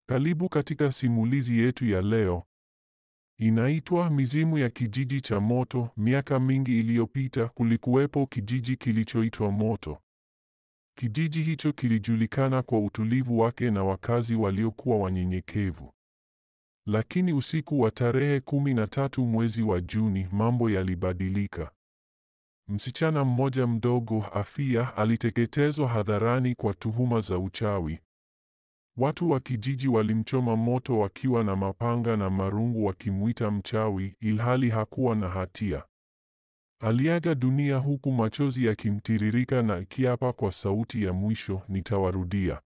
Karibu katika simulizi yetu ya leo. Inaitwa Mizimu ya Kijiji cha Moto. Miaka mingi iliyopita kulikuwepo kijiji kilichoitwa Moto. Kijiji hicho kilijulikana kwa utulivu wake na wakazi waliokuwa wanyenyekevu. Lakini usiku wa tarehe 13 mwezi wa Juni, mambo yalibadilika. Msichana mmoja mdogo, Afia, aliteketezwa hadharani kwa tuhuma za uchawi. Watu wa kijiji walimchoma moto wakiwa na mapanga na marungu wakimwita mchawi, ilhali hakuwa na hatia. Aliaga dunia huku machozi yakimtiririka na akiapa kwa sauti ya mwisho, nitawarudia.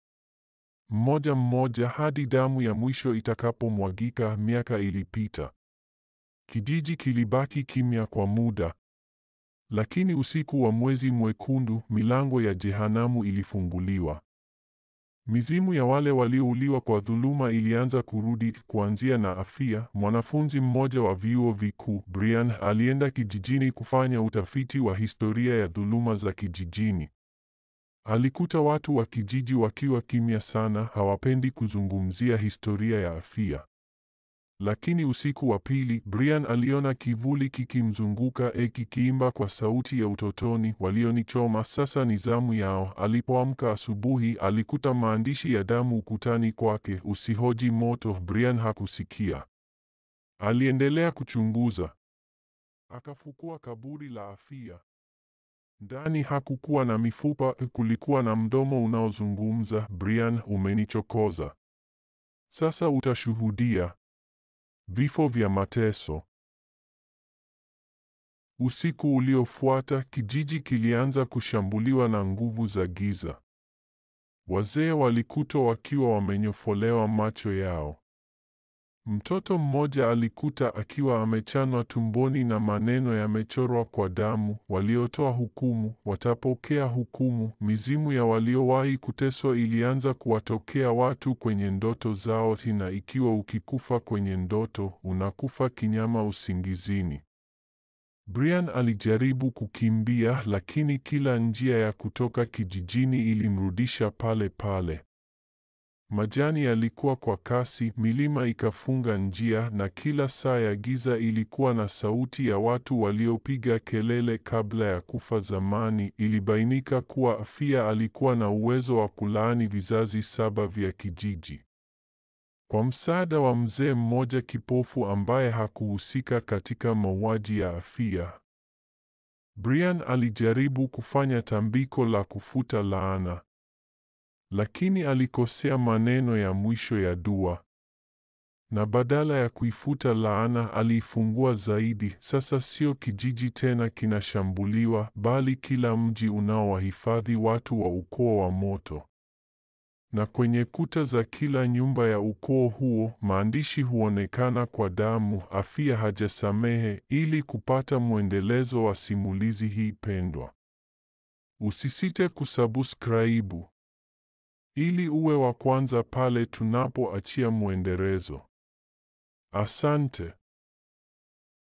Mmoja mmoja hadi damu ya mwisho itakapomwagika. Miaka ilipita. Kijiji kilibaki kimya kwa muda. Lakini usiku wa mwezi mwekundu, milango ya jehanamu ilifunguliwa. Mizimu ya wale waliouliwa kwa dhuluma ilianza kurudi, kuanzia na Afia. Mwanafunzi mmoja wa vyuo vikuu, Brian, alienda kijijini kufanya utafiti wa historia ya dhuluma za kijijini. Alikuta watu wa kijiji wakiwa kimya sana, hawapendi kuzungumzia historia ya Afia. Lakini usiku wa pili, Brian aliona kivuli kikimzunguka, kikiimba kwa sauti ya utotoni, walionichoma sasa ni zamu yao. Alipoamka asubuhi, alikuta maandishi ya damu ukutani kwake, usihoji moto. Brian hakusikia. Aliendelea kuchunguza. Akafukua kaburi la Afia. Ndani hakukuwa na mifupa, kulikuwa na mdomo unaozungumza, Brian, umenichokoza. Sasa utashuhudia. Vifo vya mateso. Usiku uliofuata, kijiji kilianza kushambuliwa na nguvu za giza. Wazee walikutwa wakiwa wamenyofolewa macho yao. Mtoto mmoja alikuta akiwa amechanwa tumboni na maneno yamechorwa kwa damu, waliotoa hukumu watapokea hukumu. Mizimu ya waliowahi kuteswa ilianza kuwatokea watu kwenye ndoto zao, na ikiwa ukikufa kwenye ndoto, unakufa kinyama usingizini. Brian alijaribu kukimbia, lakini kila njia ya kutoka kijijini ilimrudisha pale pale. Majani yalikuwa kwa kasi, milima ikafunga njia, na kila saa ya giza ilikuwa na sauti ya watu waliopiga kelele kabla ya kufa zamani. Ilibainika kuwa Afia alikuwa na uwezo wa kulaani vizazi 7 vya kijiji. Kwa msaada wa mzee mmoja kipofu ambaye hakuhusika katika mauaji ya Afia, Brian alijaribu kufanya tambiko la kufuta laana. Lakini alikosea maneno ya mwisho ya dua. Na badala ya kuifuta laana, aliifungua zaidi. Sasa sio kijiji tena kinashambuliwa, bali kila mji unaowahifadhi watu wa ukoo wa moto. Na kwenye kuta za kila nyumba ya ukoo huo, maandishi huonekana kwa damu, Afia hajasamehe. Ili kupata mwendelezo wa simulizi hii pendwa, usisite kusubscribe ili uwe wa kwanza pale tunapoachia mwendelezo. Asante.